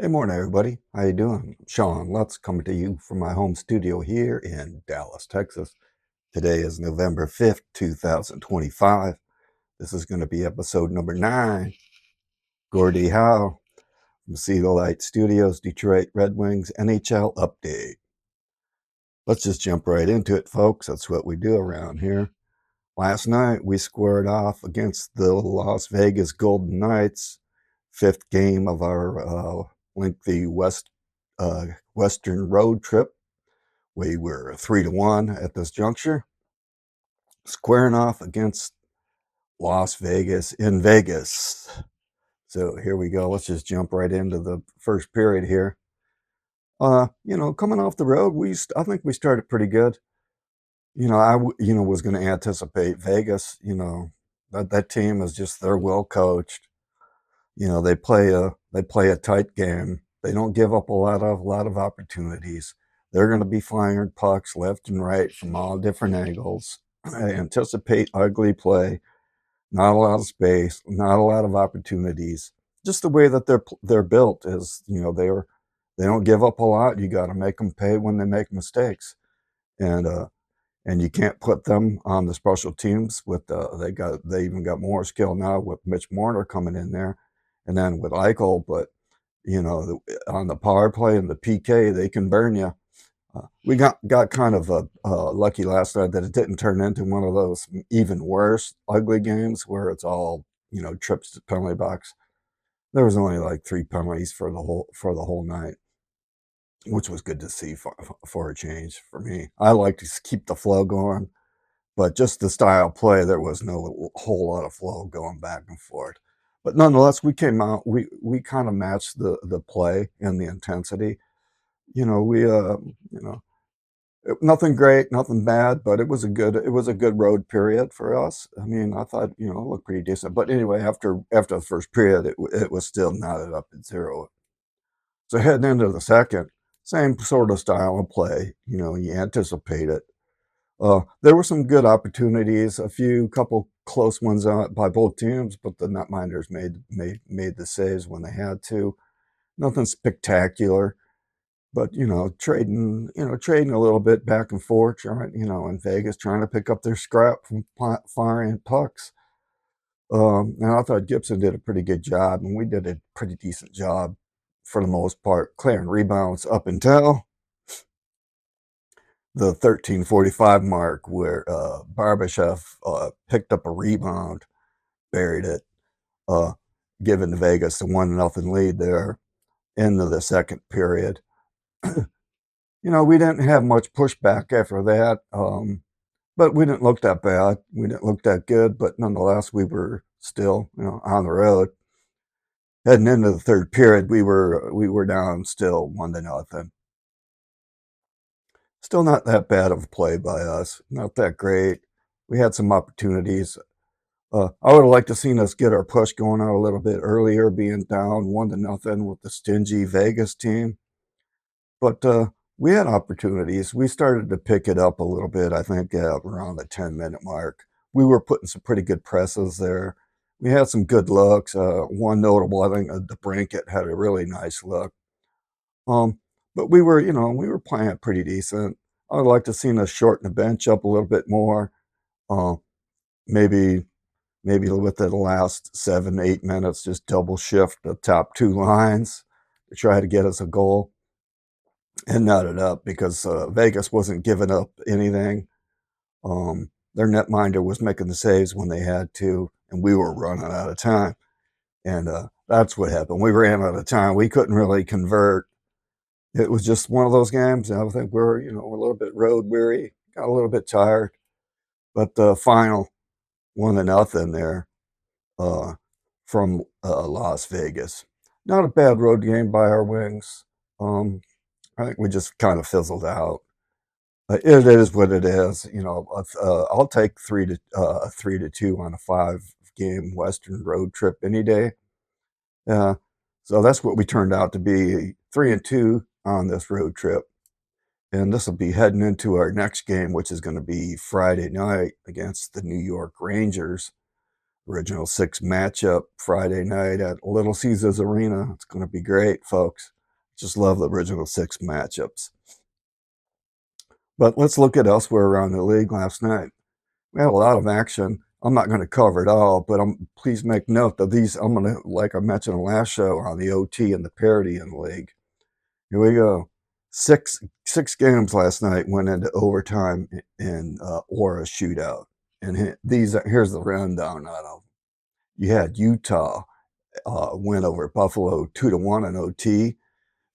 Hey, morning, everybody. How you doing? Sean Lutz coming to you from my home studio here in Dallas, Texas. Today is November 5th, 2025. This is going to be episode number 9. Gordie Howe from Seagull Light Studios, Detroit Red Wings NHL update. Let's just jump right into it, folks. That's what we do around here. Last night, we squared off against the Las Vegas Golden Knights, 5th game of our lengthy Western road trip. We were 3-1 at this juncture, squaring off against Las Vegas in Vegas. So here we go. Let's just jump right into the first period here. Coming off the road, I think we started pretty good. I was going to anticipate Vegas. That team is just they're well coached. They play a tight game. They don't give up a lot of opportunities. They're going to be firing pucks left and right from all different angles. I anticipate ugly play, not a lot of space, not a lot of opportunities. Just the way that they're built is, they don't give up a lot. You got to make them pay when they make mistakes, and and you can't put them on the special teams. They even got more skill now with Mitch Marner coming in there, and then with Eichel. But on the power play and the PK, they can burn you. We got kind of lucky last night that it didn't turn into one of those even worse ugly games where it's all trips to penalty box. There was only like 3 penalties for the whole night, which was good to see for a change for me. I like to keep the flow going, but just the style play, there was no whole lot of flow going back and forth. But nonetheless, we came out. We kind of matched the play and the intensity. We nothing great, nothing bad, but it was a good road period for us. I mean, I thought it looked pretty decent. But anyway, after the first period, it was still knotted up at 0. So heading into the second, same sort of style of play. You anticipate it. There were some good opportunities, couple close ones by both teams, but the netminders made the saves when they had to. Nothing spectacular, but trading a little bit back and forth, trying, in Vegas, trying to pick up their scrap from firing pucks. And I thought Gibson did a pretty good job, and we did a pretty decent job for the most part, clearing rebounds up until the 13:45 mark, where Barbashev picked up a rebound, buried it, uh, giving Vegas the 1-0 lead there into the second period. We didn't have much pushback after that, but we didn't look that bad. We didn't look that good, but nonetheless, we were still, on the road. Heading into the third period, we were down still 1-0. Still not that bad of a play by us. Not that great. We had some opportunities. I would have liked to seen us get our push going out a little bit earlier, being down 1-0 with the stingy Vegas team. But we had opportunities. We started to pick it up a little bit, I think, around the 10-minute mark. We were putting some pretty good presses there. We had some good looks. One notable, I think, the Brinket had a really nice look. But we were playing it pretty decent. I would like to seen us shorten the bench up a little bit more. Uh, maybe within the last 7-8 minutes, just double shift the top 2 lines to try to get us a goal and knot it up, because Vegas wasn't giving up anything. Their netminder was making the saves when they had to, and we were running out of time. And that's what happened. We ran out of time. We couldn't really convert. It was just one of those games. I think we're a little bit road weary, got a little bit tired. But the final 1-0 there from Las Vegas. Not a bad road game by our Wings. I think we just kind of fizzled out. It is what it is. I'll take 3-2 on a 5-game Western road trip any day. So that's what we turned out to be, 3-2 on this road trip. And this will be heading into our next game, which is going to be Friday night against the New York Rangers. Original Six matchup Friday night at Little Caesars Arena. It's going to be great, folks. Just love the Original Six matchups. But let's look at elsewhere around the league last night. We had a lot of action. I'm not going to cover it all, but please make note that these, I'm going to, like I mentioned in the last show, on the OT and the parity in the league. Here we go. Six games last night went into overtime or a shootout. And here's the rundown on them. You had Utah win over Buffalo 2-1 in OT.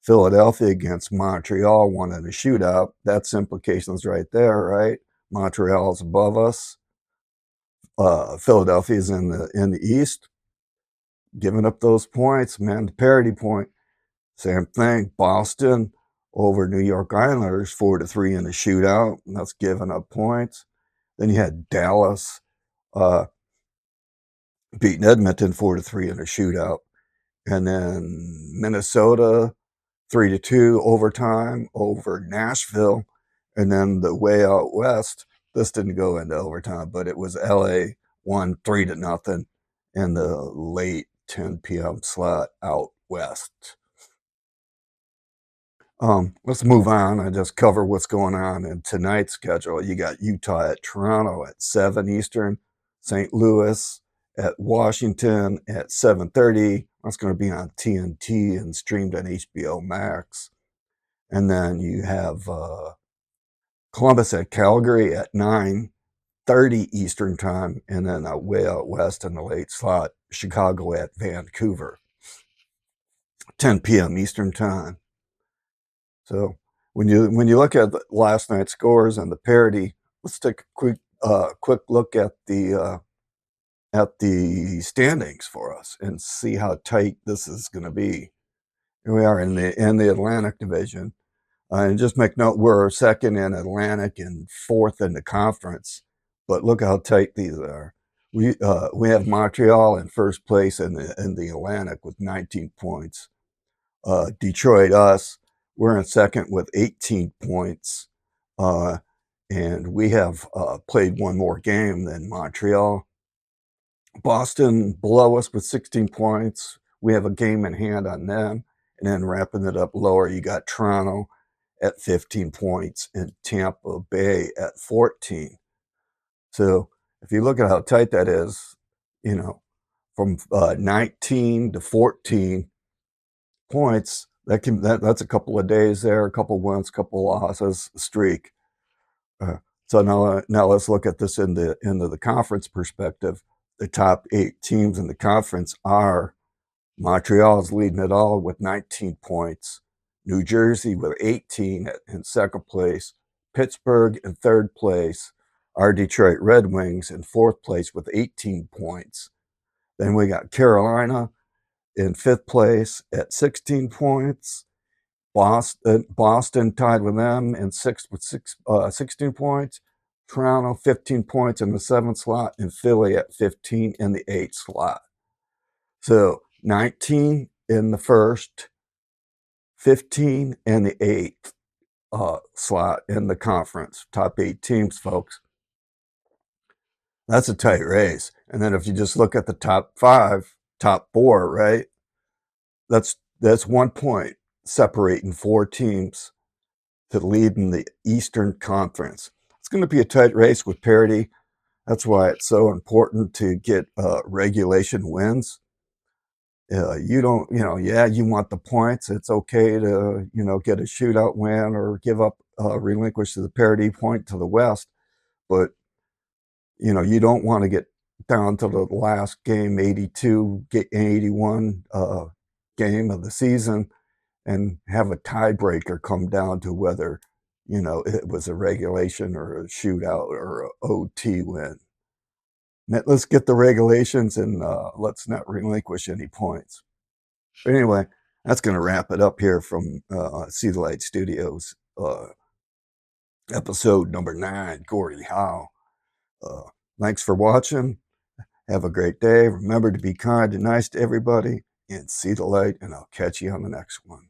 Philadelphia against Montreal won in a shootout. That's implications right there, right? Montreal's above us. Philadelphia's in the East, giving up those points, man. The parity point, same thing. Boston over New York Islanders 4-3 in a shootout, and that's giving up points. Then you had Dallas beating Edmonton 4-3 in a shootout, and then Minnesota 3-2 overtime over Nashville, and then the way out west. This didn't go into overtime, but it was LA won 3-0 in the late 10 p.m. slot out west. Let's move on and just cover what's going on in tonight's schedule. You got Utah at Toronto at 7 Eastern, St. Louis at Washington at 7:30. That's going to be on TNT and streamed on HBO Max. And then you have Columbus at Calgary at 9:30 Eastern time, and then way out west in the late slot, Chicago at Vancouver, 10 p.m. Eastern time. So when you look at last night's scores and the parity, let's take a quick look at the standings for us and see how tight this is going to be. Here we are in the Atlantic Division, and just make note we're second in Atlantic and fourth in the conference. But look how tight these are. We have Montreal in first place in the Atlantic with 19 points. Detroit, us, we're in second with 18 points. And we have played one more game than Montreal. Boston below us with 16 points. We have a game in hand on them. And then wrapping it up lower, you got Toronto at 15 points and Tampa Bay at 14. So if you look at how tight that is, from 19 to 14 points, that's a couple of days there, a couple wins, a couple losses, streak. So now let's look at this into the conference perspective. The top 8 teams in the conference are Montreal's leading it all with 19 points, New Jersey with 18 in second place, Pittsburgh in third place, our Detroit Red Wings in fourth place with 18 points. Then we got Carolina in fifth place at 16 points. Boston tied with them in sixth with 16 points. Toronto 15 points in the seventh slot, and Philly at 15 in the eighth slot. So 19 in the first, 15 in the eighth slot in the conference. Top 8 teams, folks. That's a tight race. And then if you just look at the top 5, top 4, right? That's 1 point separating 4 teams to lead in the Eastern Conference. It's going to be a tight race with parity. That's why it's so important to get regulation wins. You don't, you want the points. It's okay to, get a shootout win or give up, relinquish to the parity point to the West. But, you don't want to get down to the last game, 82, 81 game of the season, and have a tiebreaker come down to whether, it was a regulation or a shootout or an OT win. Let's get the regulations and let's not relinquish any points. But anyway, that's going to wrap it up here from See the Light Studios, episode number 9, Gordie Howe. Thanks for watching. Have a great day. Remember to be kind and nice to everybody, and see the light, and I'll catch you on the next one.